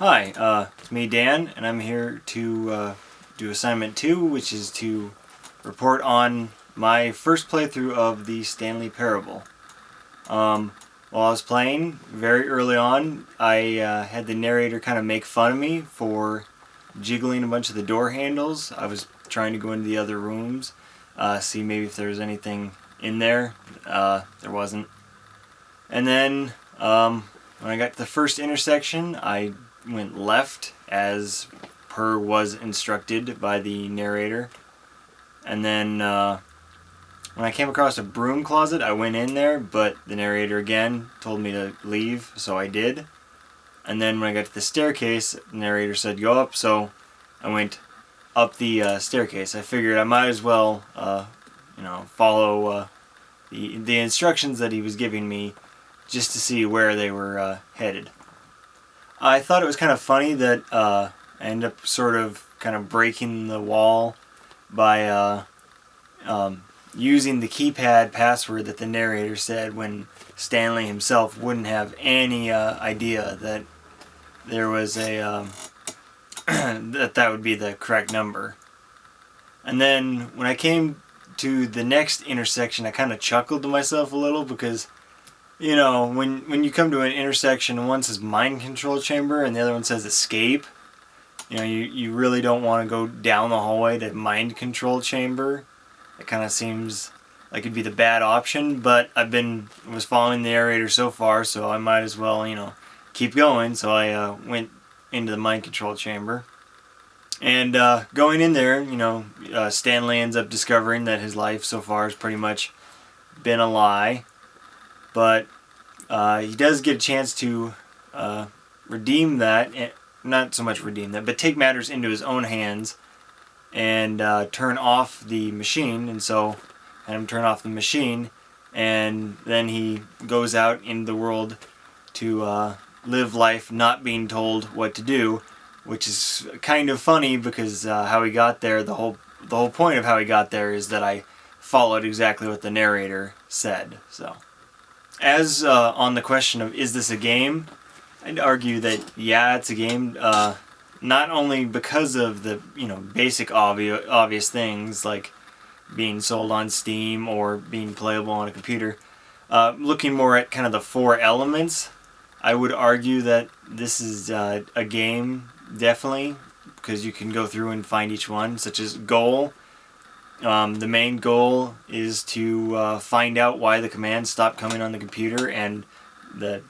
Hi, it's me, Dan, and I'm here to do assignment 2, which is to report on my first playthrough of the Stanley Parable. While I was playing, very early on, I had the narrator kind of make fun of me for jiggling a bunch of the door handles. I was trying to go into the other rooms, see maybe if there was anything in there. There wasn't. And then, when I got to the first intersection, I went left as per was instructed by the narrator. And then when I came across a broom closet, I went in there, but the narrator again told me to leave, so I did. And then when I got to the staircase, the narrator said go up, so I went up the staircase. I figured I might as well follow the instructions that he was giving me just to see where they were headed. I thought it was kind of funny that I ended up sort of kind of breaking the wall by using the keypad password that the narrator said when Stanley himself wouldn't have any idea that there was a that would be the correct number. And then when I came to the next intersection, I kind of chuckled to myself a little because, you know, when you come to an intersection and one says mind control chamber and the other one says escape, you know, you really don't want to go down the hallway to mind control chamber. It kind of seems like it'd be the bad option, but was following the narrator so far, so I might as well, keep going. So I went into the mind control chamber. And going in there, Stanley ends up discovering that his life so far has pretty much been a lie. But he does get a chance to redeem that, not so much redeem that, but take matters into his own hands and turn off the machine. And so, had him turn off the machine, and then he goes out into the world to live life not being told what to do, which is kind of funny because how he got there, the whole point of how he got there is that I followed exactly what the narrator said. So, as on the question of is this a game, I'd argue that yeah, it's a game. Not only because of the basic obvious things like being sold on Steam or being playable on a computer. Looking more at kind of the four elements, I would argue that this is a game, definitely, because you can go through and find each one, such as goal. The main goal is to find out why the commands stopped coming on the computer and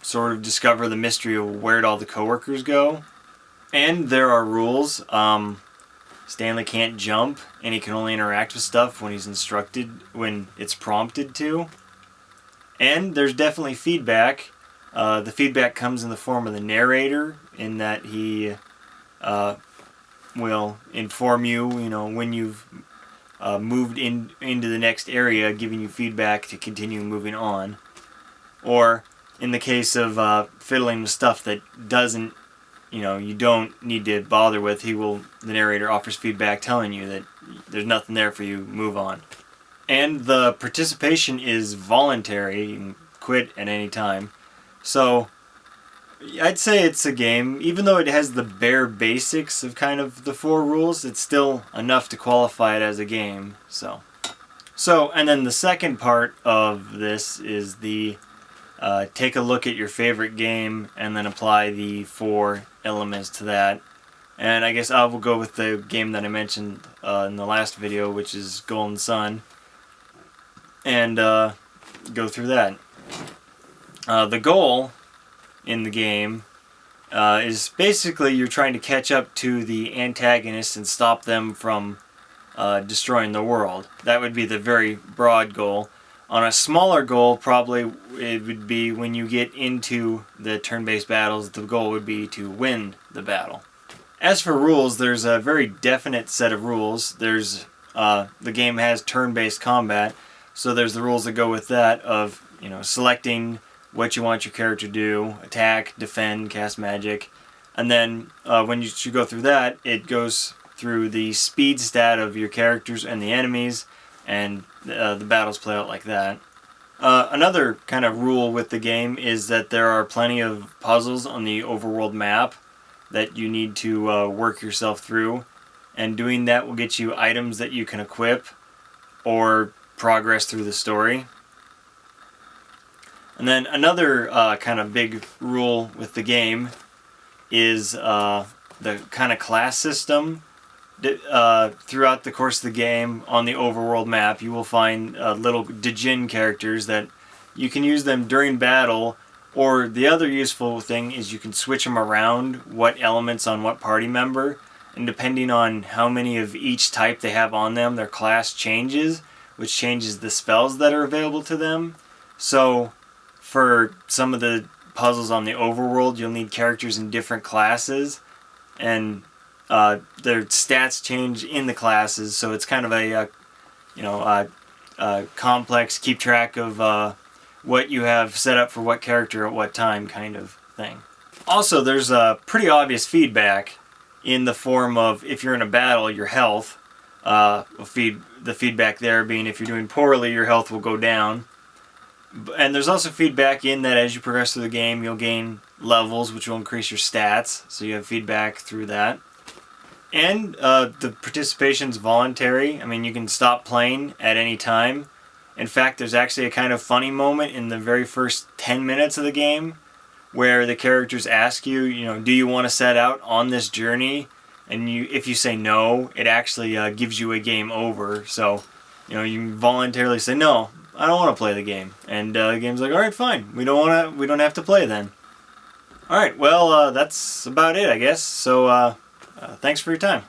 sort of discover the mystery of where'd all the coworkers go. And there are rules. Stanley can't jump, and he can only interact with stuff when he's instructed, when it's prompted to. And there's definitely feedback. The feedback comes in the form of the narrator, in that he will inform you, when you've moved into the next area, giving you feedback to continue moving on. Or in the case of fiddling with stuff that doesn't, you don't need to bother with, the narrator offers feedback telling you that there's nothing there for you, move on. And the participation is voluntary, you can quit at any time. So I'd say it's a game. Even though it has the bare basics of kind of the four rules, it's still enough to qualify it as a game. So and then the second part of this is the take a look at your favorite game and then apply the four elements to that. And I guess I will go with the game that I mentioned in the last video, which is Golden Sun, and go through that. The goal in the game is basically you're trying to catch up to the antagonists and stop them from destroying the world. That would be the very broad goal. On a smaller goal, probably it would be when you get into the turn-based battles, the goal would be to win the battle. As for rules, there's a very definite set of rules. There's the game has turn-based combat, so there's the rules that go with that of selecting what you want your character to do, attack, defend, cast magic, and then when you go through that, it goes through the speed stat of your characters and the enemies, and the battles play out like that. Another kind of rule with the game is that there are plenty of puzzles on the overworld map that you need to work yourself through, and doing that will get you items that you can equip or progress through the story. And then another kind of big rule with the game is the kind of class system. Throughout the course of the game, on the overworld map, you will find little Djinn characters that you can use them during battle, or the other useful thing is you can switch them around, what elements on what party member, and depending on how many of each type they have on them, their class changes, which changes the spells that are available to them. So for some of the puzzles on the overworld, you'll need characters in different classes, and their stats change in the classes, so it's kind of a complex, keep track of what you have set up for what character at what time kind of thing. Also, there's pretty obvious feedback in the form of, if you're in a battle, your health, the feedback there being if you're doing poorly, your health will go down. And there's also feedback in that as you progress through the game, you'll gain levels, which will increase your stats, so you have feedback through that. And the participation's voluntary. I mean, you can stop playing at any time. In fact, there's actually a kind of funny moment in the very first 10 minutes of the game where the characters ask you, do you want to set out on this journey? And if you say no, it actually gives you a game over. So, you can voluntarily say, no, I don't want to play the game. And the game's like, all right, fine. We don't have to play then. All right, well, that's about it, I guess. So, thanks for your time.